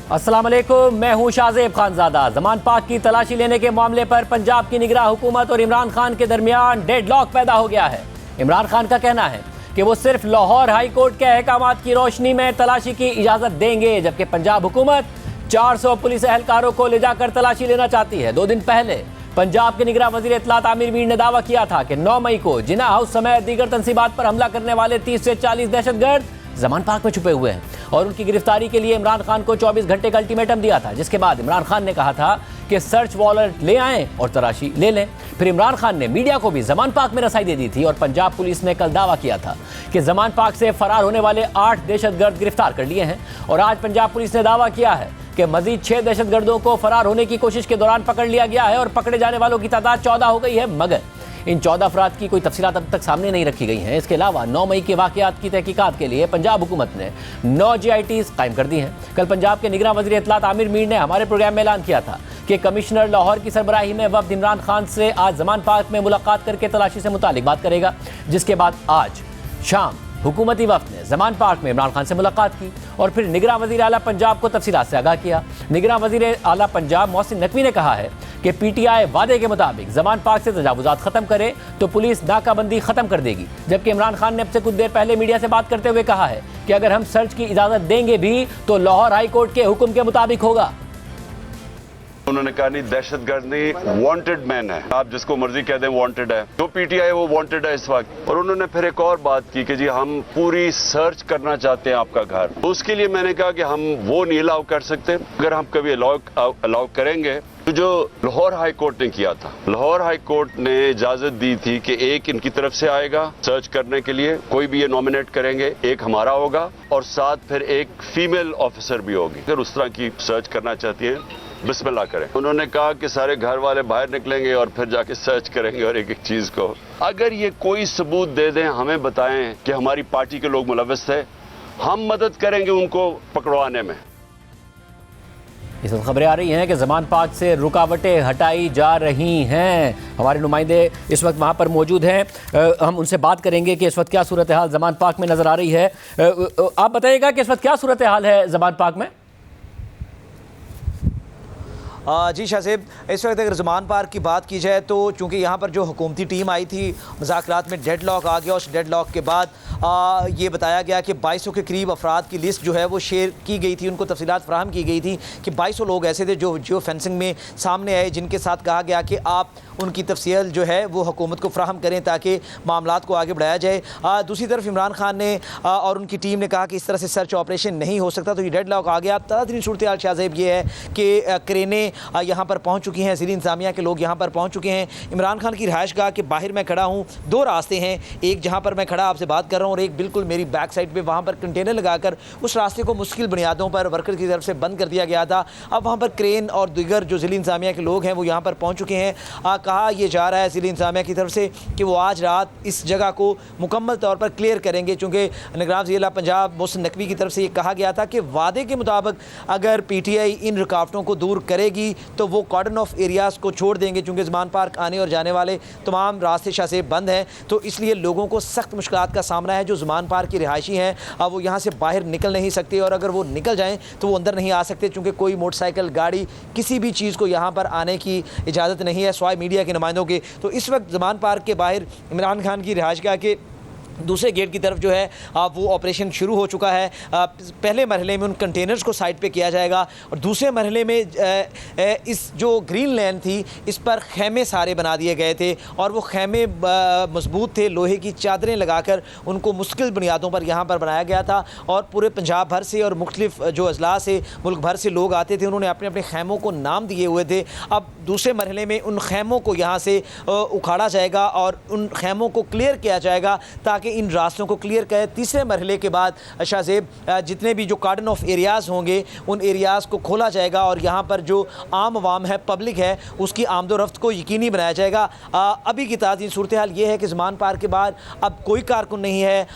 अस्सलाम वालेकुम, मैं हूं शाहजेब खानजादा। जमान पाक की तलाशी लेने के मामले पर पंजाब की निगरान हुकूमत और इमरान खान के दरमियान डेडलॉक पैदा हो गया है। इमरान खान का कहना है कि वो सिर्फ लाहौर हाई कोर्ट के अहकामात की रोशनी में तलाशी की इजाजत देंगे, जबकि पंजाब हुकूमत 400 पुलिस एहलकारों को ले जाकर तलाशी लेना चाहती है। 2 दिन पहले पंजाब के निगरान वजीर इत्तलात आमिर मीर ने दावा किया था कि 9 मई को जिना हाउस समेत दीगर तंसीबात पर हमला करने वाले 30 से 40 दहशतगर्द जमान पाक में छुपे हुए हैं और उनकी गिरफ्तारी के लिए इमरान खान को 24 घंटे का अल्टीमेटम दिया था, जिसके बाद इमरान खान ने कहा था कि सर्च वारंट ले आएं और तलाशी ले लें। फिर इमरान खान ने मीडिया को भी जमान पाक में रसाई दे दी थी और पंजाब पुलिस ने कल दावा किया था कि जमान पाक से फरार होने वाले 8 दहशतगर्द गिरफ्तार कर लिए हैं। और आज पंजाब पुलिस ने दावा किया है कि मजीद 6 दहशतगर्दों को फरार होने की कोशिश के दौरान पकड़ लिया गया है और पकड़े जाने वालों की तादाद 14 हो गई है, मगर इन 14 अफराद की कोई तफसीलात अब तक सामने नहीं रखी गई हैं। इसके अलावा 9 मई के वाकयात की तहकीकात के लिए पंजाब हुकूमत ने 9 GITs कायम कर दी हैं। कल पंजाब के निगरान वज़ीर इत्तलात आमिर मीर ने हमारे प्रोग्राम में ऐलान किया था कि कमिश्नर लाहौर की सरबराही में वफ्द इमरान खान से आज जमान पाक में मुलाकात करके तलाशी से मुतालिक बात करेगा, जिसके बाद आज शाम हुकूमती वफ्द ने जमान पाक में इमरान खान से मुलाकात की और फिर निगरान वज़ीर आला पंजाब को तफसीलात से आगाह किया। निगरान वज़ीर आला पंजाब मोहसिन नकवी ने कहा है कि PTI वादे के मुताबिक जमान पाक से तजावुजात खत्म करे तो पुलिस नाकाबंदी खत्म कर देगी, जबकि इमरान खान ने अब से कुछ देर पहले मीडिया से बात करते हुए कहा है कि अगर हम सर्च की इजाजत देंगे भी तो लाहौर हाई कोर्ट के हुक्म के मुताबिक होगा। उन्होंने कहा नहीं, दहशतगर्द नहीं, वांटेड मैन है, आप जिसको मर्जी कह दें वांटेड है, जो PTI है वो वांटेड है इस वक्त। और उन्होंने फिर एक और बात की कि जी हम पूरी सर्च करना चाहते हैं आपका घर, तो उसके लिए मैंने कहा कि हम वो नहीं अलाउ कर सकते। अगर हम कभी अलाउ करेंगे तो जो लाहौर हाई कोर्ट ने किया था, लाहौर हाई कोर्ट ने इजाजत दी थी कि एक इनकी तरफ से आएगा सर्च करने के लिए, कोई भी ये नॉमिनेट करेंगे, एक हमारा होगा और साथ फिर एक फीमेल ऑफिसर भी होगी। अगर उस तरह की सर्च करना चाहती है बिस्मिल्लाह करें। उन्होंने कहा कि सारे घर वाले बाहर निकलेंगे और फिर जाके सर्च करेंगे और एक एक चीज को, अगर ये कोई सबूत दे दें, हमें बताएं कि हमारी पार्टी के लोग मुलव्वस थे, हम मदद करेंगे उनको पकड़वाने में। इस वक्त खबरें आ रही हैं कि जमान पाक से रुकावटें हटाई जा रही हैं। हमारे नुमाइंदे इस वक्त वहाँ पर मौजूद हैं, हम उनसे बात करेंगे कि इस वक्त क्या सूरत हाल जमान पाक में नज़र आ रही है। आप बताइएगा कि इस वक्त क्या सूरत हाल है जमान पाक में। जी शाहजेब, इस वक्त अगर जमान पार्क की बात की जाए तो चूँकि यहाँ पर जो हुकूमती टीम आई थी, मुज़ाकरात में डेडलॉक आ गया। उस डेडलॉक के बाद ये बताया गया कि 2200 के करीब अफराद की लिस्ट जो है वो शेयर की गई थी, उनको तफसीलात फराहम की गई थी कि 2200 लोग ऐसे थे जो जियो फेंसिंग में सामने आए, जिनके साथ कहा गया कि आप उनकी तफसील जो है वो हुकूमत को फराहम करें ताकि मामलात को आगे बढ़ाया जाए। दूसरी तरफ इमरान खान ने और उनकी टीम ने कहा कि इस तरह से सर्च ऑपरेशन नहीं हो सकता, तो ये डेडलॉक आ गया। ताज़ा सूरत हाल शाहजेब ये है कि क्रेनें यहाँ पर पहुँच चुकी हैं, ज़िली इंतज़ामिया के लोग यहाँ पर पहुँच चुके हैं। इमरान खान की रिहाइशगाह के बाहर मैं खड़ा हूँ, 2 रास्ते हैं, एक जहाँ पर मैं खड़ा आपसे बात कर रहा हूँ और एक बिल्कुल मेरी बैक साइड पे वहाँ पर कंटेनर लगाकर उस रास्ते को मुश्किल बुनियादों पर वर्कर की तरफ से बंद कर दिया गया था। अब वहाँ पर क्रेन और दीगर जो ज़िली इंतज़ामिया के लोग हैं वो यहाँ पर पहुँच चुके हैं। कहा यह जा रहा है ज़िली इंतज़ामिया की तरफ से कि वो आज रात इस जगह को मुकम्मल तौर पर क्लियर करेंगे, चूँकि निगरान वज़ीर आला पंजाब मोहसिन नकवी की तरफ से ये कहा गया था कि वादे के मुताबिक अगर PTI इन रुकावटों को दूर करेगी तो वो कॉर्डन ऑफ एरियाज़ को छोड़ देंगे, चूँकि जमान पार्क आने और जाने वाले तमाम रास्ते शाह से बंद हैं, तो इसलिए लोगों को सख्त मुश्किलात का सामना है। जो जमान पार्क की रिहायशी हैं अब वो यहाँ से बाहर निकल नहीं सकते और अगर वो निकल जाएँ तो वो अंदर नहीं आ सकते, चूँकि कोई मोटरसाइकिल गाड़ी किसी भी चीज़ को यहाँ पर आने की इजाज़त नहीं है स्वाय मीडिया के नुमाइंदों के। तो इस वक्त जमान पार्क के बाहर इमरान खान की रिहाइशगाह के दूसरे गेट की तरफ जो है वो ऑपरेशन शुरू हो चुका है। पहले मरहले में उन कंटेनर्स को साइड पे किया जाएगा और दूसरे मरहले में इस जो ग्रीन लैंड थी इस पर खैमे सारे बना दिए गए थे और वो खैमे मजबूत थे, लोहे की चादरें लगाकर उनको मुश्किल बुनियादों पर यहाँ पर बनाया गया था और पूरे पंजाब भर से और मुख्तलिफ जो अजला से मुल्क भर से लोग आते थे, उन्होंने अपने अपने खैमों को नाम दिए हुए थे। अब दूसरे मरहले में उन खैमों को यहाँ से उखाड़ा जाएगा और उन खैमों को क्लियर किया जाएगा ताकि इन रास्तों को क्लियर करें। तीसरे मरहले के बाद शाहजेब जितने भी जो कार्डन ऑफ एरियाज़ होंगे उन एरियाज़ को खोला जाएगा और यहाँ पर जो आम आवाम है, पब्लिक है, उसकी आमदोरफ्त को यकीनी बनाया जाएगा। अभी की ताज़ी सूरत हाल ये है कि जमान पार्क के बाद अब कोई कारकुन नहीं है,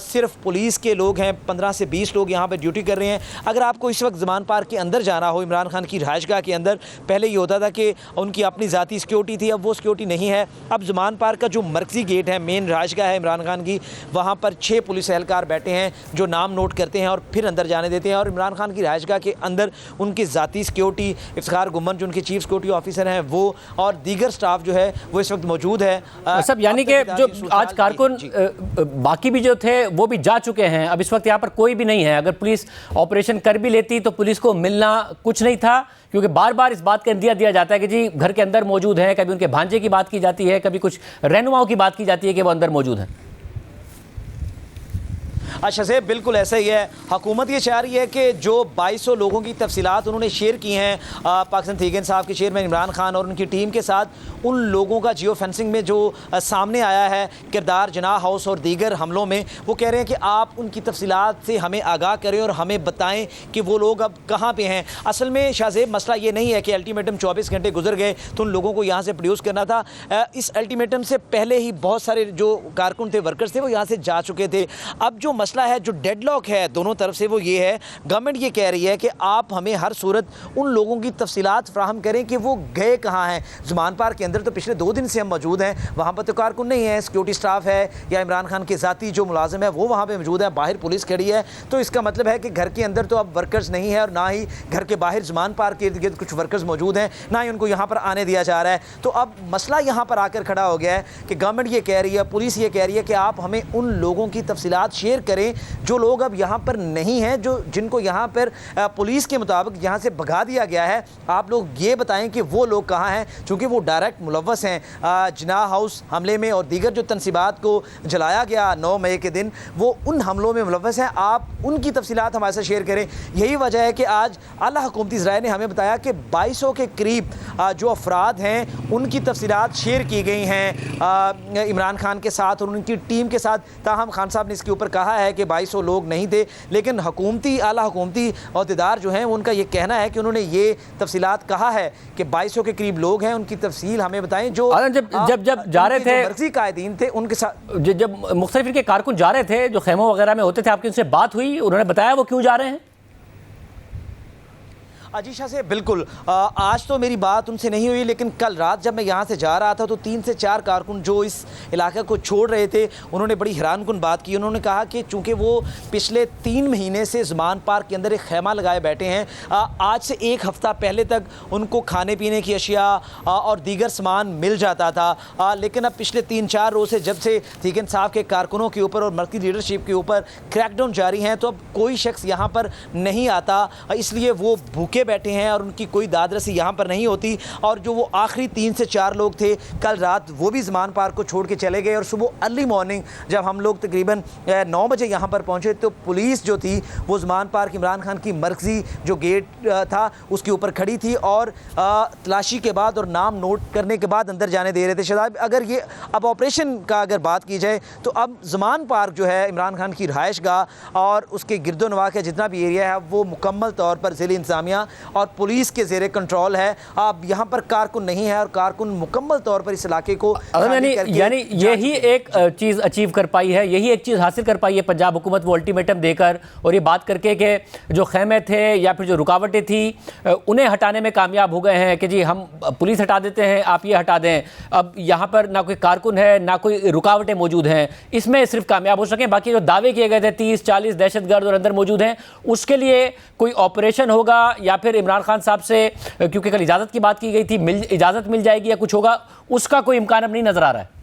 सिर्फ पुलिस के लोग हैं, 15 से 20 लोग यहाँ पर ड्यूटी कर रहे हैं। अगर आपको इस वक्त जमान पार्क के अंदर जाना हो, इमरान खान की रिहाइशगाह के अंदर, पहले ये होता था कि उनकी अपनी ज़ाती सिक्योरिटी थी, अब वो सिक्योरिटी नहीं है। अब जमान पार्क का जो मरकज़ी गेट है, मेन रिहाइशगाह है इमरान खान की, वहाँ पर 6 पुलिस एहलकार बैठे हैं जो नाम नोट करते हैं और फिर अंदर जाने देते हैं। और इमरान खान की रिहाइशगाह के अंदर उनकी ज़ाती सिक्योरिटी, इफ्तिखार गुम्मन जो उनके चीफ सिक्योरिटी ऑफिसर हैं वो और दीगर स्टाफ जो है वो इस वक्त मौजूद है। सब यानी कि जो आज कारकुन बाकी भी जो थे वो भी जा चुके हैं, अब इस वक्त यहाँ पर कोई भी नहीं है। अगर पुलिस ऑपरेशन कर भी लेती तो पुलिस को मिलना कुछ नहीं था, क्योंकि बार बार इस बात का इंदिया दिया जाता है कि जी घर के अंदर मौजूद है। कभी उनके भांजे की बात की जाती है, कभी कुछ रहनुमाओं की बात की जाती है कि वो अंदर मौजूद हैं। अच्छा से बिल्कुल ऐसा ही है। हुकूमत ये चाह रही है कि जो 2200 लोगों की तफसीलात उन्होंने शेयर की हैं पाकिस्तान तहरीक इंसाफ के चेयरमैन इमरान खान और उनकी टीम के साथ, उन लोगों का जियो फेंसिंग में जो सामने आया है किरदार जिनाह हाउस और दीगर हमलों में, वो कह रहे हैं कि आप उनकी तफसीलात से हमें आगाह करें और हमें बताएं कि वो लोग अब कहाँ पे हैं। असल में शाहजेब मसला ये नहीं है कि अल्टीमेटम 24 घंटे गुजर गए तो उन लोगों को यहाँ से प्रोड्यूस करना था। इस अल्टीमेटम से पहले ही बहुत सारे जो कारकुन थे, वर्कर्स थे, वो यहाँ से जा चुके थे। अब जो मसला है, जो डेडलॉक है दोनों तरफ से, वो ये है, गवर्नमेंट ये कह रही है कि आप हमें हर सूरत उन लोगों की तफसीलात फ्राहम करें कि वो गए कहाँ हैं। ज़ुमान पार्क के अंदर तो पिछले 2 दिन से हम मौजूद हैं, वहाँ पर तो कारकुन नहीं है, सिक्योरिटी स्टाफ है या इमरान खान के ज़ाती जो मुलाजिम है वो वहाँ पर मौजूद है, बाहर पुलिस खड़ी है। तो इसका मतलब है कि घर के अंदर तो अब वर्कर्स नहीं है और ना ही घर के बाहर ज़ुमान पार्क के इर्द गिर्द कुछ वर्कर्स मौजूद हैं, ना ही उनको यहाँ पर आने दिया जा रहा है। तो अब मसला यहाँ पर आकर खड़ा हो गया है कि गवर्नमेंट ये कह रही है, पुलिस ये कह रही है कि आप हमें उन लोगों की तफसीलात शेयर करें जो लोग अब यहाँ पर नहीं हैं, जो जिनको यहाँ पर पुलिस के मुताबिक यहाँ से भगा दिया गया है। आप लोग ये बताएं कि वो लोग कहाँ हैं, चूँकि वो डायरेक्ट मुलव्वस हैं जिनाह हाउस हमले में और दीगर जो तनसीबात को जलाया गया 9 मई के दिन, वो उन हमलों में मुलव्वस हैं। आप उनकी तफसीलात हमारे साथ शेयर करें। यही वजह है कि आज आला हुकूमती ज़राए ने हमें बताया कि 2200 के करीब जो अफराद हैं उनकी तफसीलात शेयर की गई हैं इमरान खान के साथ और उनकी टीम के साथ। ताहम खान साहब ने इसके ऊपर कहा है कि 2200 लोग नहीं थे, लेकिन हुकूमती आला हुकूमती अहदेदार जो हैं उनका ये कहना है कि उन्होंने ये तफसीलात कहा है कि 2200 के करीब लोग हैं। उनकी तफसील हमें बताएं। जो जब जा रहे थे मर्जी कायदीन थे उनके साथ, जब मुख्तलिफ के कारकुन जा रहे थे जो खेमों वगैरह में होते थे, आपकी उनसे बात हुई? उन्होंने बताया वो क्यों जा रहे हैं? अजीशा से बिल्कुल आज तो मेरी बात उनसे नहीं हुई, लेकिन कल रात जब मैं यहाँ से जा रहा था तो 3 से 4 कारकुन जो इस इलाके को छोड़ रहे थे उन्होंने बड़ी हैरानकुन बात की। उन्होंने कहा कि चूँकि वो पिछले 3 महीने से ज़ुमान पार्क के अंदर एक खैमा लगाए बैठे हैं, आज से 1 हफ़्ता पहले तक उनको खाने पीने की अशिया और दीगर सामान मिल जाता था, लेकिन अब पिछले 3-4 रोज़ से जब से तहरीक इंसाफ के कारकुनों के ऊपर और मरकज़ी लीडरशिप के ऊपर क्रैकडाउन जारी हैं, तो अब कोई शख्स यहाँ पर नहीं आता, इसलिए वो भूखे बैठे हैं और उनकी कोई दादरसी यहाँ पर नहीं होती। और जो वो आखिरी 3 से 4 लोग थे कल रात वो भी ज़ुमान पार्क को छोड़ के चले गए और सुबह अर्ली मॉर्निंग जब हम लोग तकरीबन 9 बजे यहाँ पर पहुँचे तो पुलिस जो थी वो ज़ुमान पार्क इमरान खान की मरकज़ी जो गेट था उसके ऊपर खड़ी थी और तलाशी के बाद और नाम नोट करने के बाद अंदर जाने दे रहे थे। शायद अगर ये अब ऑपरेशन का अगर बात की जाए तो अब ज़ुमान पार्क जो है इमरान खान की रिहाइशगाह और उसके गिरदोनवा का जितना भी एरिया है वो मुकम्मल तौर पर ज़िले इंतज़ामिया और पुलिस के ज़ेरे कंट्रोल है। अब यहाँ पर कारकुन नहीं है और कारकुन मुकम्मल तौर पर इस इलाके को यानी यही एक चीज़ अचीव कर पाई है, यही एक चीज़ हासिल कर पाई है पंजाब हुकूमत, वो अल्टीमेटम देकर और ये बात करके कि जो खैमे थे या फिर जो रुकावटें थी उन्हें हटाने में कामयाब हो गए हैं कि जी हम पुलिस हटा देते हैं, आप ये हटा दें। अब यहाँ पर ना कोई कारकुन है ना कोई रुकावटें मौजूद हैं, इसमें सिर्फ कामयाब हो सकें। बाकी जो दावे किए गए थे 30-40 दहशतगर्द और अंदर मौजूद हैं, उसके लिए कोई ऑपरेशन होगा या फिर इमरान खान साहब से, क्योंकि कल इजाज़त की बात की गई थी, इजाज़त मिल जाएगी या कुछ होगा, उसका कोई इम्कान अब नहीं नज़र आ रहा है।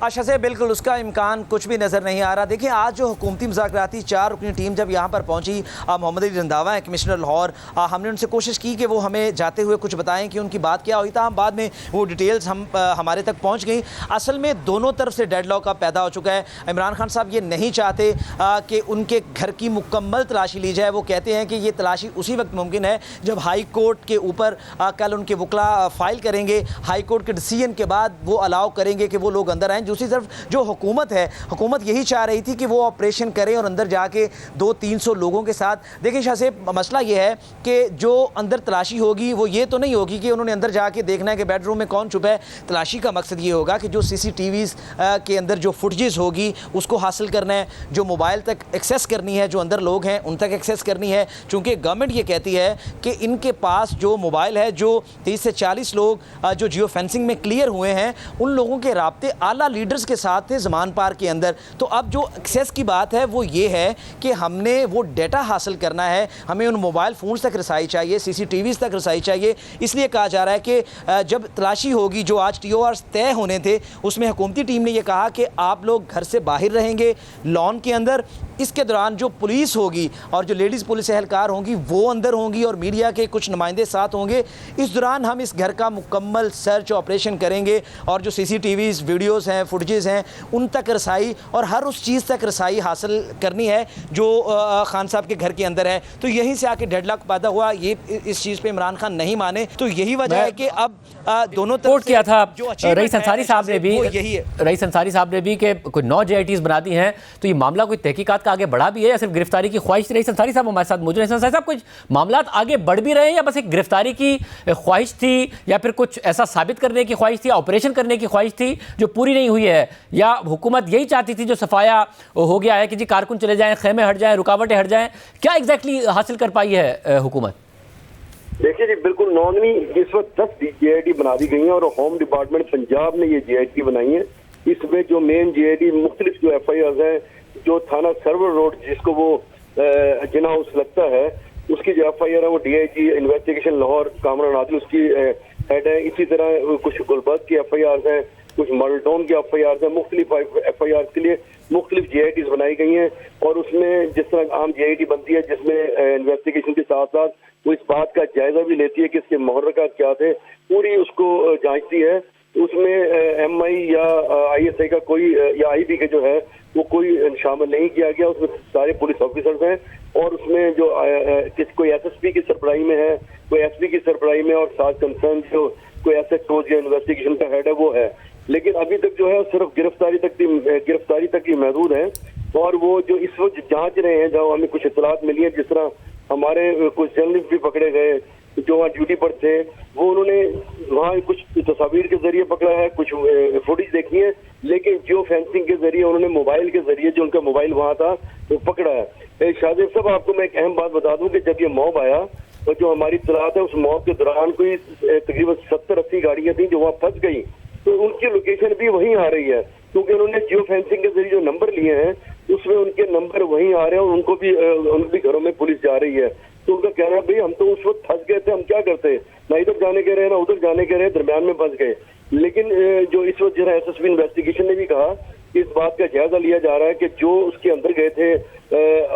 अच्छा से बिल्कुल उसका इम्कान कुछ भी नज़र नहीं आ रहा। देखिए आज जो हुकूमती मुज़ाकराती 4 रुकनी टीम जब यहाँ पर पहुँची, मोहम्मद अली रंधावा है कमिश्नर लाहौर, हमने उनसे कोशिश की कि वो हमें जाते हुए कुछ बताएं कि उनकी बात क्या हुई था। हम बाद में वो डिटेल्स हमारे तक पहुँच गई। असल में दोनों तरफ से डेडलॉक अब पैदा हो चुका है। इमरान खान साहब ये नहीं चाहते कि उनके घर की मुकम्मल तलाशी ली जाए। वो कहते हैं कि ये तलाशी उसी वक्त मुमकिन है जब हाई कोर्ट के ऊपर कल उनके वकला फ़ाइल करेंगे, हाई कोर्ट के डिसीजन के बाद वो अलाउ करेंगे कि वो लोग अंदर आएँ। दूसरी तरफ जो हुकूमत है, हुकूमत यही चाह रही थी कि वो ऑपरेशन करें और अंदर जाके 200-300 लोगों के साथ। देखिए शाह से मसला ये है कि जो अंदर तलाशी होगी वो ये तो नहीं होगी कि उन्होंने अंदर जाके देखना है कि बेडरूम में कौन छुपा है। तलाशी का मकसद ये होगा कि जो CCTVs के अंदर जो फुटेज होगी उसको हासिल करना है, जो मोबाइल तक एक्सेस करनी है, जो अंदर लोग हैं उन तक एक्सेस करनी है। चूँकि गवर्नमेंट ये कहती है कि इनके पास जो मोबाइल है, जो 30 से 40 लोग जो जियो फेंसिंग में क्लियर हुए हैं, उन लोगों के राब्ते आला लीडर्स के साथ थे ज़मान पार्क के अंदर। तो अब जो एक्सेस की बात है वो ये है कि हमने वो डेटा हासिल करना है, हमें उन मोबाइल फ़ोन्स तक रसाई चाहिए, CCTVs तक रसाई चाहिए। इसलिए कहा जा रहा है कि जब तलाशी होगी, जो आज TORs तय होने थे, उसमें हुकूमती टीम ने यह कहा कि आप लोग घर से बाहर रहेंगे लॉन के अंदर। इसके दौरान जो पुलिस होगी और जो लेडीज़ पुलिस एहलकार होंगी वो अंदर होंगी और मीडिया के कुछ नुमाइंदे साथ होंगे। इस दौरान हम इस घर का मुकम्मल सर्च ऑपरेशन करेंगे और जो CCTVs वीडियोस हैं, फुटेजेस हैं, उन तक रसाई और हर उस चीज़ तक रसाई हासिल करनी है जो खान साहब के घर के अंदर है। तो यहीं से आके डेडलॉक पैदा हुआ। ये इस चीज़ पे इमरान खान नहीं माने, तो यही वजह है कि अब दोनों तरफ किया था जो रईस अंसारी साहब ने भी, यही है रईस अंसारी साहब ने भी कि कोई 9 JITs बना दी हैं। तो ये मामला कोई तहकीकात का आगे बढ़ा भी है या सिर्फ गिरफ्तारी की ख्वाहिश थी? रईस अंसारी साहब हमारे साथ मौजूद हैं। रईस अंसारी साहब, कुछ मामला आगे बढ़ भी रहे हैं या बस एक गिरफ्तारी की ख्वाहिश थी या फिर कुछ ऐसा साबित करने की ख्वाहिश थी, ऑपरेशन करने की ख्वाहिश थी जो पूरी नहीं हुई है, या हुकूमत यही चाहती थी जो सफाया हो गया है कि जी कारकुन चले जाएं, खेमे हट जाएं, रुकावटें हट जाएं? क्या एग्जैक्टली हासिल कर पाई है हुकूमत? देखिए जी, बिल्कुल नॉर्मली इस वक्त 10 JIT बना दी गई हैं और होम डिपार्टमेंट पंजाब ने ये JIT बनाई है। इसमें जो मेन JIT मुख्तलिफ जो FIRs हैं, जो थाना सर्वर रोड जिसको वो जिना हाउस लगता है, उसकी जो FIR है वो DIG इन्वेस्टिगेशन लाहौर कामरान आदिल उसकी हेड है। इसी तरह कुछ गुलबर्ग की FIRs हैं, कुछ मॉडल टाउन की FIRs हैं। मुख्तलिफ FIRs के लिए मुख्तलिफ JITs बनाई गई हैं और उसमें जिस तरह आम JIT बनती है जिसमें इन्वेस्टिगेशन के साथ साथ वो इस बात का जायजा भी लेती है कि इसके मुहर्रकात क्या थे, पूरी उसको जांचती है। उसमें MI या ISI का कोई या IB के जो है वो कोई शामिल नहीं किया गया। उसमें सारे पुलिस ऑफिसर्स हैं और उसमें जो कोई SSP की सरबराही में है, कोई SP की सरबराही में और साथ कंसर्न जो कोई एसेट कोच या इन्वेस्टिगेशन का हेड है वो है। लेकिन अभी तक जो है सिर्फ गिरफ्तारी तक ही महदूद है। और वो जो इस वक्त जांच रहे हैं, जहाँ हमें कुछ इतलात मिली है, जिस तरह हमारे कुछ जर्नलिस्ट भी पकड़े गए जो वहाँ ड्यूटी पर थे, वो उन्होंने वहाँ कुछ तस्वीर के जरिए पकड़ा है, कुछ फुटेज देखी है, लेकिन जियो फेंसिंग के जरिए उन्होंने मोबाइल के जरिए जो उनका मोबाइल वहाँ था वो पकड़ा है। शाहजेब साहब, आपको मैं एक अहम बात बता दूं कि जब ये मॉब आया और जो हमारी इतलात है, उस मॉब के दौरान कोई तकरीबन 70-80 गाड़ियां थी जो वहाँ फंस गई, तो उनकी लोकेशन भी वहीं आ रही है क्योंकि उन्होंने जियो फेंसिंग के जरिए जो नंबर लिए हैं उसमें उनके नंबर वहीं आ रहे हैं और उनको भी घरों में पुलिस जा रही है। तो उनका कहना है भाई हम तो उस वक्त फंस गए थे, हम क्या करते, ना इधर जाने के रहे ना उधर जाने के रहे, दरमियान में फंस गए। लेकिन जो इस वक्त जरा SSP इन्वेस्टिगेशन ने भी कहा कि इस बात का जायजा लिया जा रहा है कि जो उसके अंदर गए थे,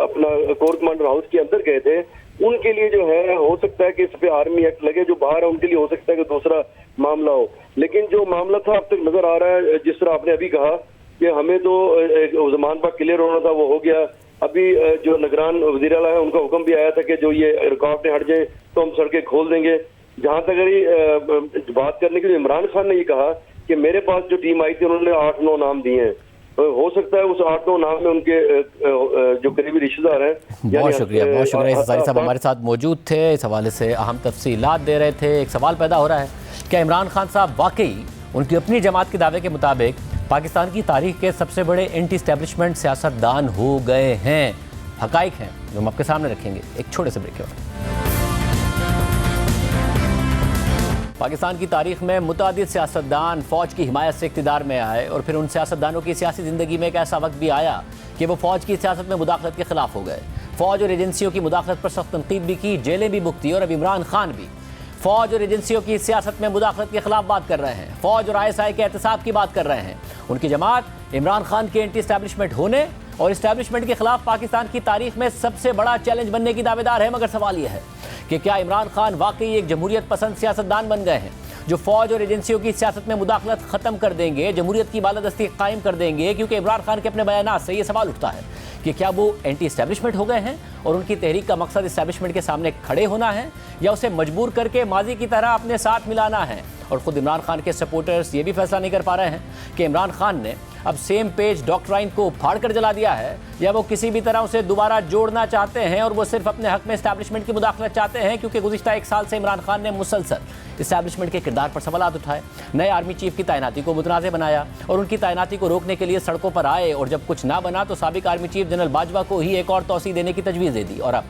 अपना कोर कमांडर हाउस के अंदर गए थे, उनके लिए जो है हो सकता है कि इस पे आर्मी एक्ट लगे, जो बाहर है उनके लिए हो सकता है कि दूसरा मामला हो। लेकिन जो मामला था अब तक नजर आ रहा है, जिस तरह आपने अभी कहा कि हमें तो ज़मान पार्क क्लियर होना था, वो हो गया। अभी जो निगरान वज़ीर आला है उनका हुक्म भी आया था कि जो ये रुकावटें हट जाए तो हम सड़कें खोल देंगे। जहाँ तक अगर बात करने के लिए इमरान खान ने ये कहा कि मेरे पास जो टीम आई थी उन्होंने 8-9 नाम दिए हैं, हो सकता है उस 8-9 नाम में उनके जो करीबी रिश्तेदार हैं। बहुत शुक्रिया अंसारी साहब हमारे साथ मौजूद थे, इस हवाले से अहम तफसीलात दे रहे थे। एक सवाल पैदा हो रहा है, क्या इमरान खान साहब वाकई उनकी अपनी जमात के दावे के मुताबिक पाकिस्तान की तारीख के सबसे बड़े एंटी एस्टेब्लिशमेंट सियासतदान हो गए हैं? हकाइक हैं जो हम आपके सामने रखेंगे एक छोटे से ब्रेक के बाद। पाकिस्तान की तारीख में मुतादिद सियासतदान फ़ौज की हिमायत से इक़्तिदार में आए और फिर उन सियासतदानों की सियासी ज़िंदगी में एक ऐसा वक्त भी आया कि वो फ़ौज की सियासत में मुदाखलत के ख़िलाफ़ हो गए। फ़ौज और एजेंसियों की मुदाखलत पर सख्त तनकीद भी की, जेलें भी भुगती और अब इमरान खान भी फ़ौज और एजेंसियों की सियासत में मुदाखलत के खिलाफ बात कर रहे हैं। फ़ौज और ISI के एहतसाब की बात कर रहे हैं। उनकी जमात इमरान खान के एंटी इस्टेब्लिशमेंट होने और इस्टेब्लिशमेंट के खिलाफ पाकिस्तान की तारीख में सबसे बड़ा चैलेंज बनने की दावेदार है। मगर सवाल यह है कि क्या इमरान खान वाकई एक जमहूरियत पसंद सियासतदान बन गए हैं जो फ़ौज और एजेंसियों की सियासत में मुदाखलत ख़त्म कर देंगे, जमहूरियत की बालादस्ती कायम कर देंगे? क्योंकि इमरान खान के अपने बयानात से ये सवाल उठता है कि क्या वो एंटी इस्टेब्लिशमेंट हो गए हैं और उनकी तहरीक का मकसद इस्टेब्लिशमेंट के सामने खड़े होना है या उसे मजबूर करके माजी की तरह अपने साथ मिलाना है? और ख़ुद इमरान खान के सपोर्टर्स ये भी फैसला नहीं कर पा रहे हैं कि इमरान खान ने अब सेम पेज डॉक्ट्राइन को फाड़ कर जला दिया है या वो किसी भी तरह उसे दोबारा जोड़ना चाहते हैं और वो सिर्फ अपने हक में इस्टेब्लिशमेंट की मुदाखलत चाहते हैं। क्योंकि गुज़िश्ता 1 साल से इमरान खान ने मुसलसल इस्टेब्लिशमेंट के किरदार पर सवालात उठाए, नए आर्मी चीफ की तैनाती को मुतनाज़ बनाया और उनकी तैनाती को रोकने के लिए सड़कों पर आए और जब कुछ ना बना तो साबिक आर्मी चीफ जनरल बाजवा को ही एक और तौसीह देने की तजवीज़ दे दी। और अब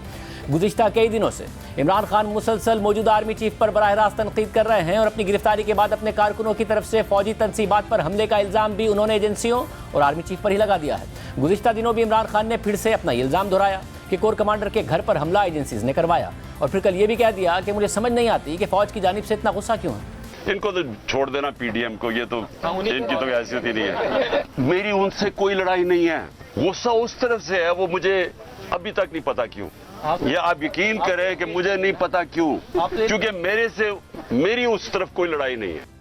गुज़िश्ता कई दिनों से इमरान खान मुसलसल मौजूदा आर्मी चीफ पर बराह रास्त तनकीद कर रहे हैं और अपनी गिरफ्तारी के बाद अपने कारकुनों की तरफ से फौजी तनसीबात पर हमले का इल्ज़ाम भी उन्होंने एजेंसियों और आर्मी चीफ पर ही लगा दिया है। गुज़िश्ता दिनों भी इमरान खान ने फिर से अपना इल्ज़ाम दोहराया कि कोर कमांडर के घर पर हमला एजेंसीज ने करवाया और फिर कल ये भी कह दिया कि मुझे समझ नहीं आती कि फौज की जानिब से इतना गुस्सा क्यों है। इनको तो छोड़ देना पीडीएम को, ये तो इनकी तो हैसियत ही नहीं है। मेरी उनसे कोई लड़ाई नहीं है, गुस्सा उस तरफ से है, वो मुझे अभी तक नहीं पता क्यों। या आप यकीन करें कि मुझे नहीं पता क्यों, क्योंकि मेरी उस तरफ कोई लड़ाई नहीं है।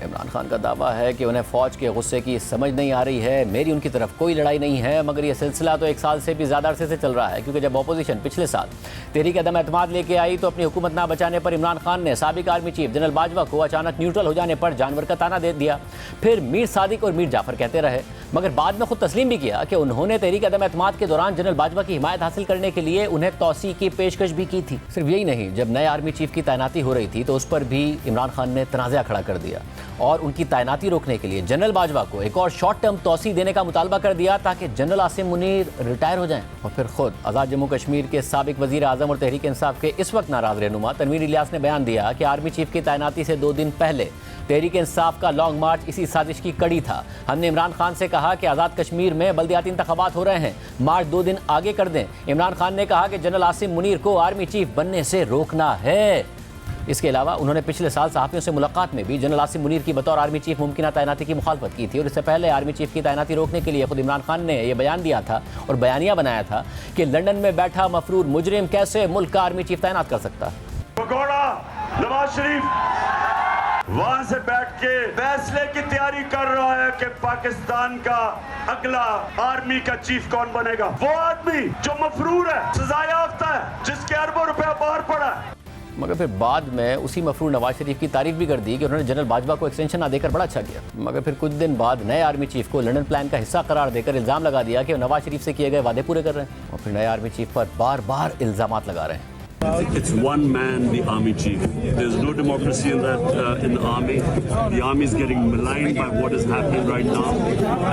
इमरान खान का दावा है कि उन्हें फ़ौज के गुस्से की समझ नहीं आ रही है, मेरी उनकी तरफ कोई लड़ाई नहीं है। मगर यह सिलसिला तो 1 साल से भी ज़्यादा अरसे से चल रहा है, क्योंकि जब अपोजिशन पिछले साल तहरीक अदम एतमाद लेके आई तो अपनी हुकूमत ना बचाने पर इमरान खान ने साबिक आर्मी चीफ जनरल बाजवा को अचानक न्यूट्रल हो जाने पर जानवर का ताना दे दिया। फिर मीर सादिक और मीर जाफर कहते रहे, मगर बाद में खुद तस्लीम भी किया कि उन्होंने तहरीक अदम एतमाद के दौरान जनरल बाजवा की हिमायत हासिल करने के लिए उन्हें तौसी की पेशकश भी की थी। सिर्फ यही नहीं, जब नए आर्मी चीफ की तैनाती हो रही थी तो उस पर भी इमरान खान ने तनाज़ा खड़ा कर दिया और उनकी तैनाती रोकने के लिए जनरल बाजवा को एक और शॉर्ट टर्म तौसी देने का मुतालबा कर दिया ताकि जनरल आसिम मुनीर रिटायर हो जाएं। और फिर खुद आज़ाद जम्मू कश्मीर के साबिक वज़ीर आज़म और तहरीक इंसाफ के इस वक्त नाराज़ रहनुमा तनवीर इलियास ने बयान दिया कि आर्मी चीफ की तैनाती से 2 दिन पहले तहरीक इंसाफ का लॉन्ग मार्च इसी साजिश की कड़ी था। हमने इमरान खान से कहा कि आज़ाद कश्मीर में बल्दियाती इंतखाबात हो रहे हैं, मार्च 2 दिन आगे कर दें। इमरान खान ने कहा कि जनरल आसिम मुनीर को आर्मी चीफ बनने से रोकना है। इसके अलावा उन्होंने पिछले साल सहाफ़ियों से मुलाकात में भी जनरल आसिम मुनीर की बतौर आर्मी चीफ मुमकिन तैनाती की मुखालफत की थी और इससे पहले आर्मी चीफ की तैनाती रोकने के लिए खुद इमरान खान ने यह बयान दिया था और बयानिया बनाया था कि लंदन में बैठा मफरूर मुजरिम कैसे मुल्क का आर्मी चीफ तैनात कर सकता है। नवाज शरीफ वहां से बैठ के फैसले की तैयारी कर रहा है कि पाकिस्तान का अगला आर्मी का चीफ कौन बनेगा। वो आदमी जो मफरूर है, सजा याफ्ता है, जिसके अरबों रुपया बाहर पड़ा है। मगर फिर बाद में उसी मफरूर नवाज शरीफ की तारीफ भी कर दी कि उन्होंने जनरल बाजवा को एक्सटेंशन ना देकर बड़ा अच्छा किया। मगर फिर कुछ दिन बाद नए आर्मी चीफ को लंदन प्लान का हिस्सा करार देकर इल्ज़ाम लगा दिया कि वो नवाज शरीफ से किए गए वादे पूरे कर रहे हैं और फिर नए आर्मी चीफ पर बार बार इल्ज़ामात लगा रहे हैं। It's one man, the army chief. There's no democracy in the army. The army is getting maligned by what is happening right now.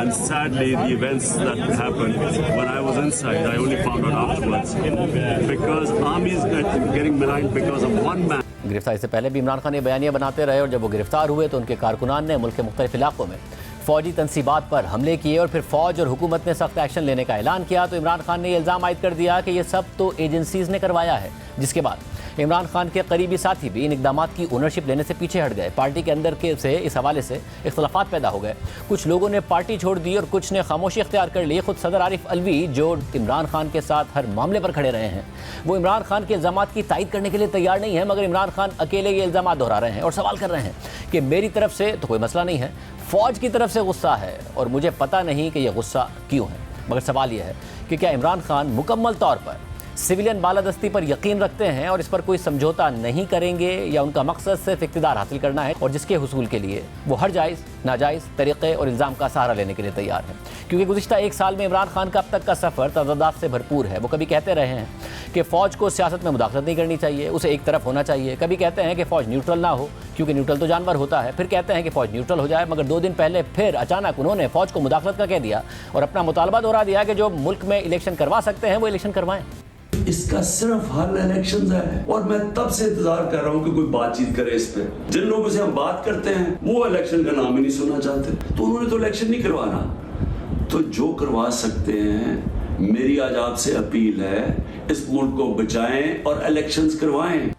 And sadly, the events that happened when I was inside, I only found out afterwards. Because army is getting maligned because of one man. गिरफ्तारी से पहले भी इमरान खान ये बयानियाँ बनाते रहे और जब वो गिरफ्तार हुए तो उनके कारकुनान ने मुल्क के मुख्तलिफ इलाकों में फौजी तनसीबात पर हमले किए और फिर फौज और हुकूमत ने सख्त एक्शन लेने का ऐलान किया तो इमरान खान ने यह इल्ज़ाम आयद कर दिया कि ये सब तो एजेंसीज ने करवाया है, जिसके बाद इमरान खान के करीबी साथी भी इन इक़दामात की ओनरशिप लेने से पीछे हट गए। पार्टी के अंदर के से इस हवाले से इख्तलाफात पैदा हो गए, कुछ लोगों ने पार्टी छोड़ दी और कुछ ने खामोशी इख्तियार कर ली। खुद सदर आरिफ अलवी जो इमरान खान के साथ हर मामले पर खड़े रहे हैं, वो इमरान खान के इल्ज़ामात की तायद करने के लिए तैयार नहीं है, मगर इमरान खान अकेले ये इल्ज़ामात दोहरा रहे हैं और सवाल कर रहे हैं कि मेरी तरफ से तो कोई मसला नहीं है, फ़ौज की तरफ से गुस्सा है और मुझे पता नहीं कि यह गुस्सा क्यों है। मगर सवाल यह है कि क्या इमरान खान मुकम्मल तौर पर सिविलियन बालादस्ती पर यकीन रखते हैं और इस पर कोई समझौता नहीं करेंगे, या उनका मकसद सिर्फ इक़्तिदार हासिल करना है और जिसके हुसूल के लिए वो हर जायज़ नाजायज़ तरीक़े और इल्ज़ाम का सहारा लेने के लिए तैयार है। क्योंकि गुज़िश्ता 1 साल में इमरान खान का अब तक का सफ़र तज़ादात से भरपूर है। वो कभी कहते रहे हैं कि फ़ौज को सियासत में मुदाखलत नहीं करनी चाहिए, उसे एक तरफ होना चाहिए। कभी कहते हैं कि फ़ौज न्यूट्रल ना हो क्योंकि न्यूट्रल तो जानवर होता है, फिर कहते हैं कि फ़ौज न्यूट्रल हो जाए। मगर 2 दिन पहले फिर अचानक उन्होंने फ़ौज को मुदाखलत का कह दिया और अपना मुतालबा दोहरा दिया कि जो मुल्क में इलेक्शन करवा सकते हैं वो इलेक्शन करवाएं। इसका सिर्फ हल इलेक्शंस है और मैं तब से इंतजार कर रहा हूं कि कोई बातचीत करे इस पे। जिन लोगों से हम बात करते हैं वो इलेक्शन का नाम ही नहीं सुनना चाहते, तो उन्होंने तो इलेक्शन नहीं करवाना। तो जो करवा सकते हैं, मेरी आज आपसे अपील है, इस मुल्क को बचाएं और इलेक्शंस करवाएं।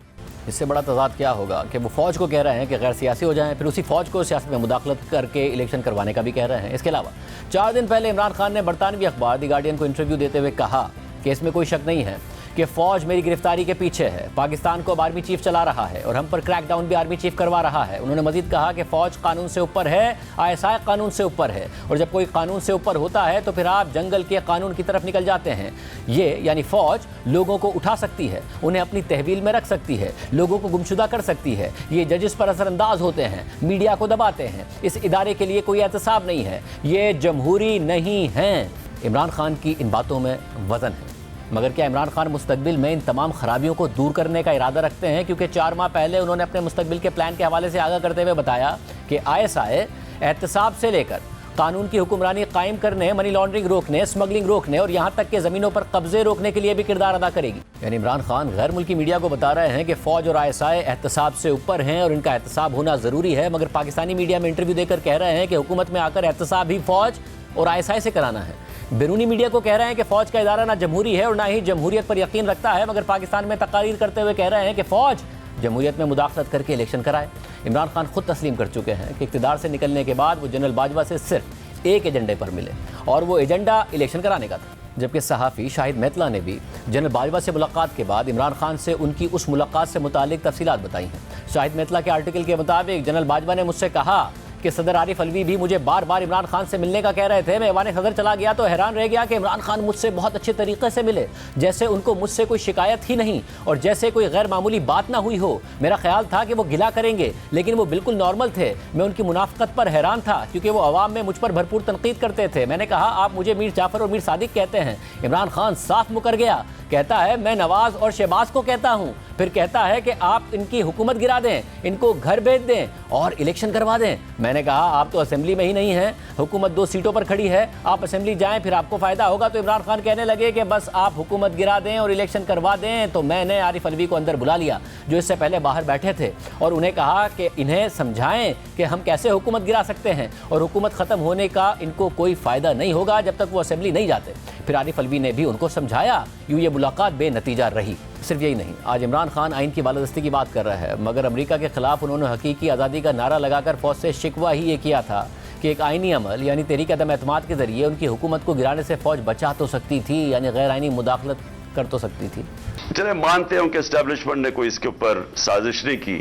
इससे बड़ा तजाद क्या होगा कि वो फ़ौज को कह रहे हैं कि गैर सियासी हो जाएं, फिर उसी फ़ौज को सियासत में मुदाखलत करके इलेक्शन करवाने का भी कह रहे हैं। इसके अलावा 4 दिन पहले इमरान खान ने बरतानवी अखबार द गार्डियन को इंटरव्यू देते हुए कहा कि इसमें कोई शक नहीं है कि फ़ौज मेरी गिरफ्तारी के पीछे है, पाकिस्तान को अब आर्मी चीफ चला रहा है और हम पर क्रैकडाउन भी आर्मी चीफ करवा रहा है। उन्होंने मजीद कहा कि फ़ौज कानून से ऊपर है, ISI कानून से ऊपर है और जब कोई कानून से ऊपर होता है तो फिर आप जंगल के कानून की तरफ निकल जाते हैं। ये यानी फ़ौज लोगों को उठा सकती है, उन्हें अपनी तहवील में रख सकती है, लोगों को गुमशुदा कर सकती है। ये जजेस पर असरअंदाज होते हैं, मीडिया को दबाते हैं। इस इदारे के लिए कोई एहतसाब नहीं है, ये जमहूरी नहीं है। इमरान खान की इन बातों में वज़न है। मगर क्या इमरान खान मुस्तकबिल में इन तमाम खराबियों को दूर करने का इरादा रखते हैं? क्योंकि 4 माह पहले उन्होंने अपने मुस्तकबिल के प्लान के हवाले से आगाह करते हुए बताया कि ISI एहतसाब से लेकर कानून की हुक्मरानी कायम करने, मनी लॉन्ड्रिंग रोकने, स्मगलिंग रोकने और यहाँ तक कि ज़मीनों पर कब्जे रोकने के लिए भी किरदार अदा करेगी। यानी इमरान खान गैर मुल्की मीडिया को बता रहे हैं कि फ़ौज और ISI एहतसाब से ऊपर हैं और इनका एहतसाब होना ज़रूरी है, मगर पाकिस्तानी मीडिया में इंटरव्यू देकर कह रहे हैं कि हुकूमत में आकर एहतसाब ही फ़ौज और ISI से कराना है। बैरूनी मीडिया को कह रहे हैं कि फ़ौज का इदारा ना जमहूरी है और ना ही जमहूरियत पर यकीन रखता है, मगर पाकिस्तान में तकारीर करते हुए कह रहे हैं कि फ़ौज जमहूरियत में मुदाखलत करके इलेक्शन कराए। इमरान खान खुद तस्लीम कर चुके हैं कि इक़्तिदार से निकलने के बाद वो जनरल बाजवा से सिर्फ एक एजेंडे पर मिले और वो एजेंडा इलेक्शन कराने का था। जबकि सहाफ़ी शाहिद मेतला ने भी जनरल बाजवा से मुलाकात के बाद इमरान खान से उनकी उस मुलाकात से मुतालिक तफसीलात बताई हैं। शाहिद मेतला के आर्टिकल के मुताबिक जनरल बाजवा ने मुझसे कहा कि सदर आरिफ अलवी भी मुझे बार बार इमरान खान से मिलने का कह रहे थे। मैं ऐवान सदर चला गया तो हैरान रह गया कि इमरान खान मुझसे बहुत अच्छे तरीके से मिले, जैसे उनको मुझसे कोई शिकायत ही नहीं और जैसे कोई गैर मामूली बात ना हुई हो। मेरा ख्याल था कि वो गिला करेंगे, लेकिन वो बिल्कुल नॉर्मल थे। मैं उनकी मुनाफकत पर हैरान था क्योंकि वो अवाम में मुझ पर भरपूर तनकीद करते थे। मैंने कहा आप मुझे मीर जाफ़र और मीर सादिक कहते हैं। इमरान खान साफ मुकर गया, कहता है मैं नवाज और शहबाज को कहता हूँ, फिर कहता है कि आप इनकी हुकूमत गिरा दें, इनको घर भेज दें और इलेक्शन करवा दें। मैंने कहा आप तो असेंबली में ही नहीं हैं, हुकूमत 2 सीटों पर खड़ी है, आप असेंबली जाएं फिर आपको फ़ायदा होगा। तो इमरान खान कहने लगे कि बस आप हुकूमत गिरा दें और इलेक्शन करवा दें। तो मैंने आरिफ अलवी को अंदर बुला लिया जो इससे पहले बाहर बैठे थे और उन्हें कहा कि इन्हें समझाएं कि हम कैसे हुकूमत गिरा सकते हैं और हुकूमत ख़त्म होने का इनको कोई फ़ायदा नहीं होगा जब तक वो असेंबली नहीं जाते। फिर आरिफ अलवी ने भी उनको समझाया। यूँ ये मुलाकात बेनतीजा रही। सिर्फ यही नहीं, आज इमरान खान आइन की बालादस्ती की बात कर रहा है, मगर अमेरिका के खिलाफ उन्होंने हकीकी आज़ादी का नारा लगाकर फ़ौज से शिकवा ही ये किया था कि एक आइनी अमल यानी तहरीक अदम एतमाद के ज़रिए उनकी हुकूमत को गिराने से फ़ौज बचा तो सकती थी, यानी गैर आइनी मुदाखलत कर तो सकती थी। चले मानते हैं कि एस्टेब्लिशमेंट ने कोई इसके ऊपर साजिश नहीं की,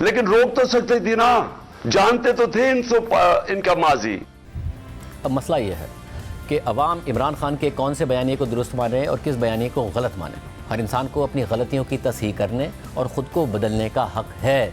लेकिन रोक तो सकती थी ना, जानते तो थे इनका माजी। अब मसला ये है कि अवाम इमरान खान के कौन से बयानिए को दुरुस्त माने और किस बयानिए को गलत माने। हर इंसान को अपनी गलतियों की तस्हीह करने और ख़ुद को बदलने का हक़ है,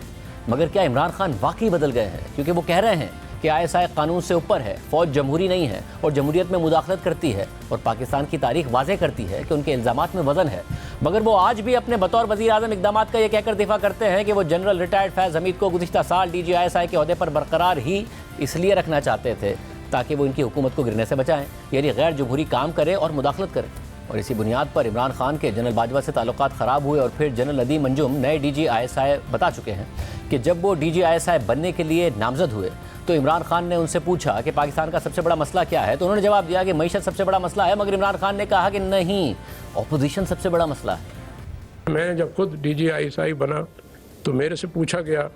मगर क्या इमरान खान वाकई बदल गए हैं? क्योंकि वो कह रहे हैं कि ISI कानून से ऊपर है, फ़ौज जमहूरी नहीं है और जमहूरियत में मुदाखलत करती है और पाकिस्तान की तारीख वाज़े करती है कि उनके इल्ज़ामात में वज़न है। मगर वो आज भी अपने बतौर वज़ीर आज़म इक़दामात का ये कहकर दिफा करते हैं कि वो जनरल रिटायर्ड फैज़ हमीद को गुज़िश्ता साल DG ISI के ओहदे पर बरकरार ही इसलिए रखना चाहते थे ताकि वो इनकी हुकूमत को गिरने से बचाएं, यानी गैर जमहूरी काम करे और मुदाखलत करे। और इसी बुनियाद पर इमरान खान के जनरल बाजवा से ताल्लुकात ख़राब हुए और फिर जनरल नदीम अंजुम नए DG ISI बता चुके हैं कि जब वो DG ISI बनने के लिए नामज़द हुए तो इमरान खान ने उनसे पूछा कि पाकिस्तान का सबसे बड़ा मसला क्या है, तो उन्होंने जवाब दिया कि मईशत सबसे बड़ा मसला है, मगर इमरान खान ने कहा कि नहीं, अपोजिशन सबसे बड़ा मसला है। मैं जब खुद DG ISI बना तो मेरे से पूछा गया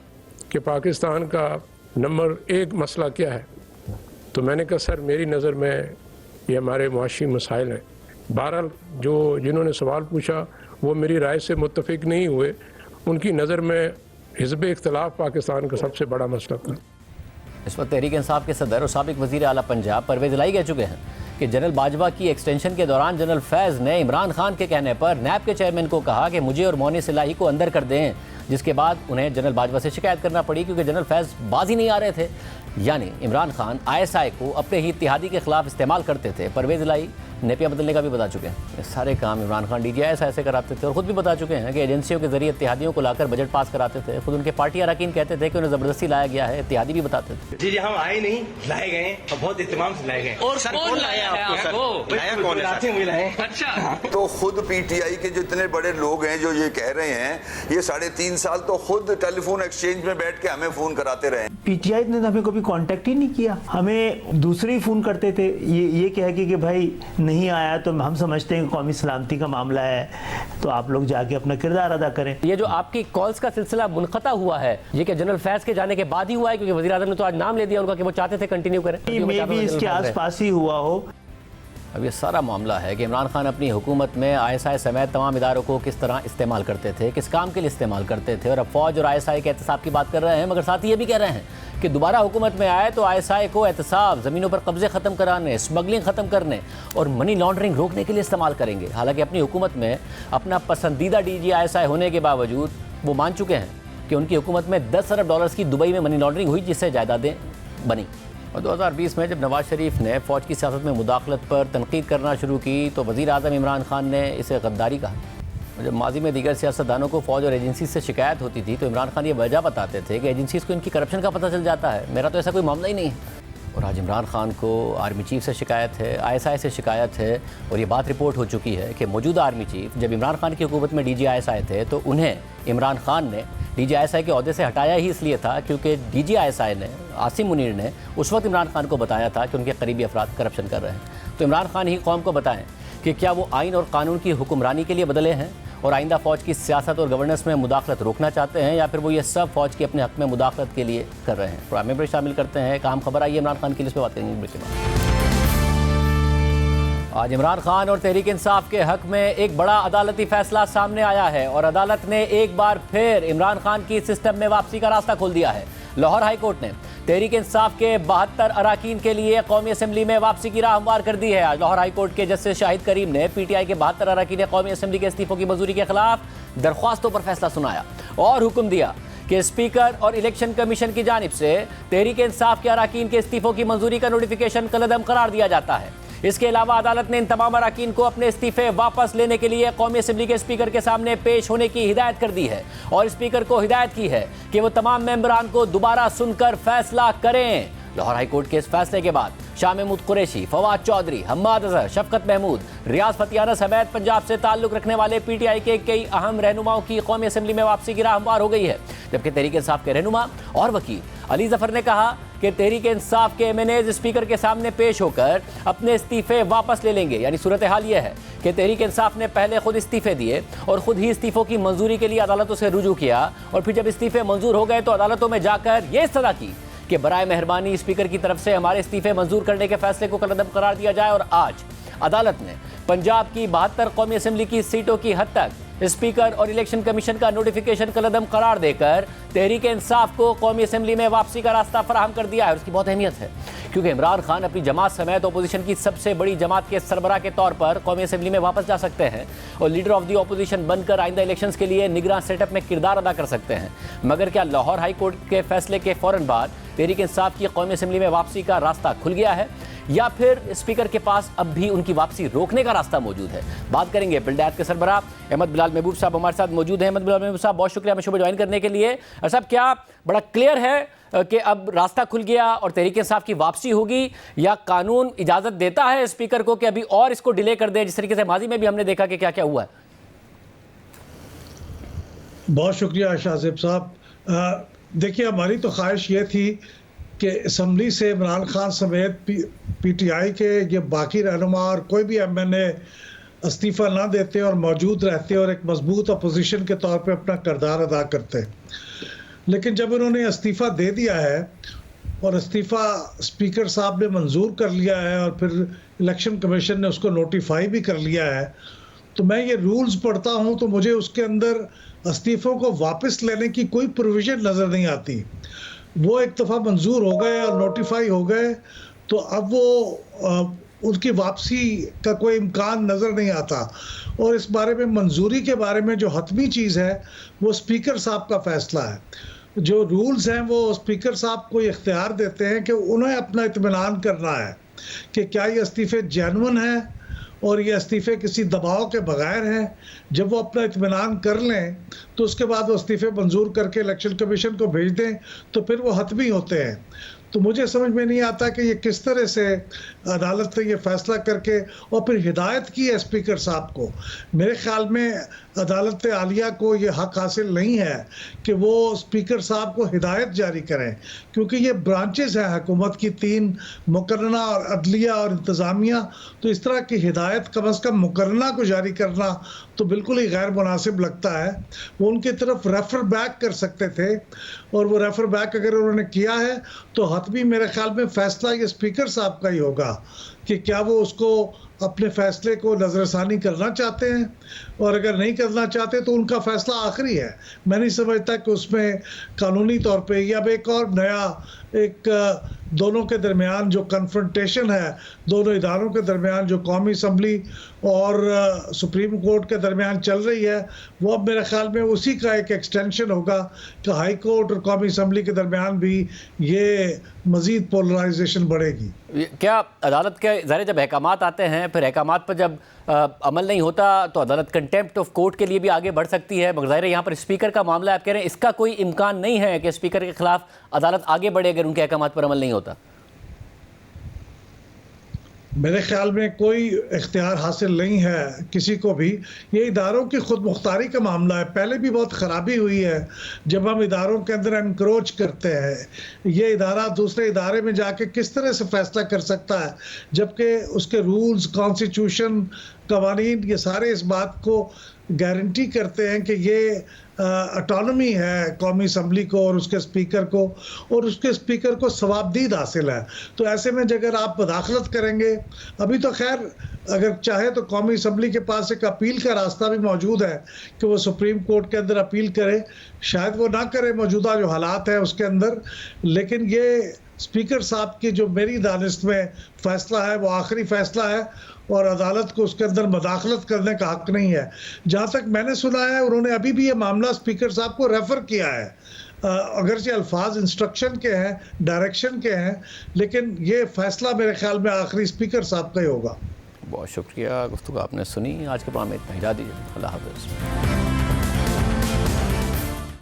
कि पाकिस्तान का नंबर 1 मसला क्या है, तो मैंने कहा सर मेरी नज़र में ये हमारे मुआशी मसाइल हैं। बहरहाल जिन्होंने सवाल पूछा वो मेरी राय से मुत्तफिक नहीं हुए, उनकी नज़र में हिज़्ब इख्तिलाफ पाकिस्तान का सबसे बड़ा मसला था। इस वक्त तहरीक इंसाफ के सदर और साबिक वज़ीर आला पंजाब परवेज़ इलाही कह चुके हैं कि जनरल बाजवा की एक्सटेंशन के दौरान जनरल फैज़ ने इमरान खान के कहने पर नैब के चेयरमैन को कहा कि मुझे और मोनिस इलाही को अंदर कर दें, जिसके बाद उन्हें जनरल बाजवा से शिकायत करना पड़ी क्योंकि जनरल फैज़ बाज ही नहीं आ रहे थे। यानी इमरान खान ISI को अपने ही इत्तेहादी के खिलाफ इस्तेमाल करते थे। परवेज़ इलाही नेपिया बदलने का भी बता चुके हैं। ये सारे काम इमरान खान DG ISI ऐसे कराते थे और ख़ुद भी बता चुके हैं कि एजेंसियों के जरिए इत्तेहादियों को लाकर बजट पास कराते थे। खुद उनके पार्टी अरकान कहते थे कि उन्हें ज़बरदस्ती लाया गया है, इत्तेहादी भी बताते थे। जी हम आए नहीं, लाए गए और बहुत इत्तेमाम से लाए गए। और सर कौन लाया आपको? सर लाया कौन है? अच्छा, तो खुद PTI के जो इतने बड़े लोग हैं जो ये कह रहे हैं, ये 3.5 साल तो खुद टेलीफोन एक्सचेंज में बैठ के हमें फोन कराते रहे। PTI ने तो हमें कभी कांटेक्ट ही नहीं किया, हमें दूसरे ही फ़ोन करते थे ये कह के कि भाई नहीं आया तो हम समझते हैं कि कौमी सलामती का मामला है, तो आप लोग जाके अपना किरदार अदा करें। ये जो आपकी कॉल्स का सिलसिला मुनक़ता हुआ है, ये कि जनरल फैज़ के जाने के बाद ही हुआ है? क्योंकि वज़ीर आज़म ने तो आज नाम ले दिया उनका कि वो चाहते थे कंटिन्यू करें, मे भी इसके आसपास ही हुआ हो। अब ये सारा मामला है कि इमरान खान अपनी हुकूमत में ISI समेत तमाम इदारों को किस तरह इस्तेमाल करते थे, किस काम के लिए इस्तेमाल करते थे। और अब फ़ौज और ISI के एहतसाब की बात कर रहे हैं, मगर साथ ही ये भी कह रहे हैं कि दोबारा हुकूमत में आए तो ISI को एहतसाब, ज़मीनों पर कब्जे ख़त्म कराने, स्मगलिंग ख़त्म करने और मनी लॉन्ड्रिंग रोकने के लिए इस्तेमाल करेंगे। हालांकि अपनी हुकूमत में अपना पसंदीदा DG ISI होने के बावजूद वो मान चुके हैं कि उनकी हुकूमत में 10 अरब डॉलर्स की दुबई में मनी लॉन्ड्रिंग हुई, जिससे जायदादें बनी। और 2020 में जब नवाज शरीफ ने फ़ौज की सियासत में मुदाखलत पर तनकीद करना शुरू की तो वज़ीर आज़म इमरान खान ने इसे गद्दारी कहा। जब माजी में दीगर सियासतदानों को फ़ौज और एजेंसी से शिकायत होती थी तो इमरान खान ये वजह बताते थे कि एजेंसीज़ को इनकी करप्शन का पता चल जाता है, मेरा तो ऐसा कोई मामला ही नहीं है। और आज इमरान खान को आर्मी चीफ से शिकायत है, आईएसआई से शिकायत है और ये बात रिपोर्ट हो चुकी है कि मौजूदा आर्मी चीफ जब इमरान खान की हुकूमत में डीजी आईएसआई थे तो उन्हें इमरान खान ने डीजी आईएसआई के ओहदे से हटाया ही इसलिए था क्योंकि डीजी आईएसआई ने, आसिम मुनीर ने उस वक्त इमरान खान को बताया था कि उनके करीबी अफराद करप्शन कर रहे हैं। तो इमरान खान ही कौम को बताएं कि क्या वो आइन और कानून की हुक्मरानी के लिए बदले हैं और आइंदा फ़ौज की सियासत और गवर्नेंस में मुदाखलत रोकना चाहते हैं, या फिर वो ये सब फ़ौज के अपने हक़ में मुदाखलत के लिए कर रहे हैं। प्रोग्राम में शामिल करते हैं एक अहम खबर आई है इमरान खान की, इस पर बात करेंगे ब्रेक के बाद। आज इमरान खान और तहरीक इंसाफ के हक़ में एक बड़ा अदालती फैसला सामने आया है और अदालत ने एक बार फिर इमरान खान की सिस्टम में वापसी का रास्ता खोल दिया है। लाहौर हाई कोर्ट ने तहरीक इंसाफ के 72 अराकीन के लिए कौमी असम्बली में वापसी की राह हमवार कर दी है। आज लाहौर हाई कोर्ट के जस्टिस शाहिद करीम ने पीटीआई के 72 अराकीन कौमी असम्बली के इस्तीफों की मंजूरी के खिलाफ दरख्वास्तों पर फैसला सुनाया और हुक्म दिया कि स्पीकर और इलेक्शन कमीशन की जानिब से तहरीक इंसाफ के अराकीन के इस्तीफों की मंजूरी का नोटिफिकेशन कलअदम करार दिया जाता है। इसके अलावा अदालत ने इन तमाम अराकीन को अपने इस्तीफे वापस लेने के लिए कौमी असम्बली के स्पीकर के सामने पेश होने की हिदायत कर दी है और स्पीकर को हिदायत की है कि वो तमाम मेंबरान को दोबारा सुनकर फैसला करें। लाहौर हाई कोर्ट के इस फैसले के बाद शाह महमूद कुरैशी, फवाद चौधरी, हम्माद अजहर, शफकत महमूद, रियाज फतियाना समेत पंजाब से ताल्लुक रखने वाले पीटीआई के कई अहम रहनुमाओं की कौमी असम्बली में वापसी की राह हमवार हो गई है। जबकि तहरीक इंसाफ के रहनुमा और वकील अली जफर ने कहा कि तहरीक इंसाफ के एमएनएज स्पीकर के सामने पेश होकर अपने इस्तीफे वापस ले लेंगे। यानी सूरत हाल यह है कि तहरीक इंसाफ ने पहले खुद इस्तीफे दिए और खुद ही इस्तीफों की मंजूरी के लिए अदालतों से रुजू किया और फिर जब इस्तीफे मंजूर हो गए तो अदालतों में जाकर ये सदा की कि बराए मेहरबानी स्पीकर की तरफ से हमारे इस्तीफे मंजूर करने के फैसले को कलअदम करार दिया जाए। और आज अदालत ने पंजाब की 72 कौमी असम्बली की सीटों की हद तक स्पीकर और इलेक्शन कमीशन का नोटिफिकेशन कलअदम करार देकर तहरीक इंसाफ को कौमी असम्बली में वापसी का रास्ता फराहम कर दिया है। उसकी बहुत अहमियत है क्योंकि इमरान खान अपनी जमात समेत अपोजिशन की सबसे बड़ी जमात के सरबराह के तौर पर कौमी असम्बली में वापस जा सकते हैं और लीडर ऑफ दी अपोजिशन बनकर आइंदा इलेक्शंस के लिए निगरान सेटअप में किरदार अदा कर सकते हैं। मगर क्या लाहौर हाई कोर्ट के फैसले के फौरन बाद तहरीक इंसाफ की कौमी असम्बली में वापसी का रास्ता खुल गया है या फिर स्पीकर के पास अब भी उनकी वापसी रोकने का रास्ता मौजूद है? बात करेंगे बिल्डायत के सरबराह अहमद बिलाल महबूब साहब हमारे साथ मौजूद हैं। अहमद बिलाल महबूब साहब, बहुत शुक्रिया हमें शो में ज्वाइन करने के लिए। साहब, क्या बड़ा क्लियर है कि अब रास्ता खुल गया और तहरीक इंसाफ की वापसी होगी, या कानून इजाज़त देता है स्पीकर को कि अभी और इसको डिले कर दे, जिस तरीके से माजी में भी हमने देखा कि क्या क्या हुआ है? बहुत शुक्रिया शाहजेब साहब। देखिए, हमारी तो ख्वाहिश ये थी कि असम्बली से इमरान खान समेत पीटीआई के ये बाकी रहनुमा और कोई भी एमएनए इस्तीफ़ा ना देते और मौजूद रहते और एक मजबूत अपोजिशन के तौर पे अपना किरदार अदा करते। लेकिन जब उन्होंने इस्तीफ़ा दे दिया है और इस्तीफ़ा स्पीकर साहब ने मंजूर कर लिया है और फिर इलेक्शन कमीशन ने उसको नोटिफाई भी कर लिया है, तो मैं ये रूल्स पढ़ता हूँ तो मुझे उसके अंदर इस्तीफ़ों को वापस लेने की कोई प्रोविज़न नज़र नहीं आती। वो एक दफ़ा मंजूर हो गए और नोटिफाई हो गए तो अब वो उनकी वापसी का कोई इम्कान नज़र नहीं आता। और इस बारे में मंजूरी के बारे में जो हतमी चीज़ है वो स्पीकर साहब का फ़ैसला है। जो रूल्स हैं वो स्पीकर साहब को इख्तियार देते हैं कि उन्हें अपना इत्मीनान करना है कि क्या ये इस्तीफ़े जेन्युइन हैं और ये इस्तीफ़े किसी दबाव के बगैर हैं। जब वो अपना इत्मीनान कर लें तो उसके बाद वो इस्तीफ़े मंजूर करके इलेक्शन कमीशन को भेज दें तो फिर वो हतमी होते हैं। तो मुझे समझ में नहीं आता कि ये किस तरह से अदालत ने ये फैसला करके और फिर हिदायत की है स्पीकर साहब को। मेरे ख्याल में अदालत आलिया को ये हक़ हासिल नहीं है कि वो स्पीकर साहब को हिदायत जारी करें, क्योंकि ये ब्रांचेस हैं हुकूमत की, 3 मुकर्रना और अदलिया और इंतज़ामिया। तो इस तरह की हिदायत कम अज़ कम मुकर्रना को जारी करना तो बिल्कुल ही गैर मुनासिब लगता है। वो उनकी तरफ रेफ़र बैक कर सकते थे और वो रेफ़र बैक अगर उन्होंने किया है तो हतमी मेरे ख्याल में फ़ैसला ये स्पीकर साहब का ही होगा कि क्या वो उसको अपने फ़ैसले को नज़रसानी करना चाहते हैं, और अगर नहीं करना चाहते तो उनका फ़ैसला आखिरी है। मैं नहीं समझता कि उसमें कानूनी तौर पे या अब एक और नया एक दोनों के दरमियान जो कन्फ्रंटेशन है, दोनों इदारों के दरमियान जो कौमी असम्बली और सुप्रीम कोर्ट के दरमियान चल रही है, वो अब मेरे ख्याल में उसी का एक एक्सटेंशन होगा कि हाई कोर्ट और कौमी असम्बली के दरमियान भी ये मज़ीद पोलराइजेशन बढ़ेगी। क्या अदालत के ज़ाहिर जब अहकामात आते हैं, फिर अहकामात पर जब अमल नहीं होता तो अदालत कंटेम्प्ट ऑफ कोर्ट के लिए भी आगे बढ़ सकती है? मगर ज़ाहिर यहाँ पर स्पीकर का मामला आप कह रहे हैं, इसका कोई इम्कान नहीं है कि स्पीकर के खिलाफ अदालत आगे बढ़े अगर उनके अहकामात पर अमल नहीं होता? मेरे ख्याल में कोई इख्तियार हासिल नहीं है किसी को भी। ये इदारों की खुद मुख्तारी का मामला है। पहले भी बहुत ख़राबी हुई है जब हम इदारों के अंदर एनक्रोच करते हैं। ये इदारा दूसरे इदारे में जाके किस तरह से फैसला कर सकता है, जबकि उसके रूल्स, कॉन्स्टिट्यूशन, कवानीन ये सारे इस बात को गारंटी करते हैं कि ये ऑटोनॉमी है कौमी असम्बली को और उसके स्पीकर को, और उसके स्पीकर को सवाबदीद हासिल है। तो ऐसे में अगर आप मुदाखलत करेंगे, अभी तो खैर अगर चाहे तो कौमी असम्बली के पास एक अपील का रास्ता भी मौजूद है कि वो सुप्रीम कोर्ट के अंदर अपील करे। शायद वो ना करे मौजूदा जो हालात हैं उसके अंदर, लेकिन ये स्पीकर साहब की जो मेरी दानिश में फ़ैसला है वो आखिरी फ़ैसला है और अदालत को उसके अंदर मुदाखलत करने का हक़ नहीं है। जहाँ तक मैंने सुना है उन्होंने अभी भी ये मामला स्पीकर साहब को रेफ़र किया है, अगरचे अल्फाज इंस्ट्रक्शन के हैं, डायरेक्शन के हैं, लेकिन ये फ़ैसला मेरे ख्याल में आखिरी स्पीकर साहब का ही होगा। बहुत शुक्रिया, गुफ्तगू आपने सुनी। आज के प्रोग्राम में इतना ही, इजाज़त दीजिए, अल्लाह हाफ़िज़।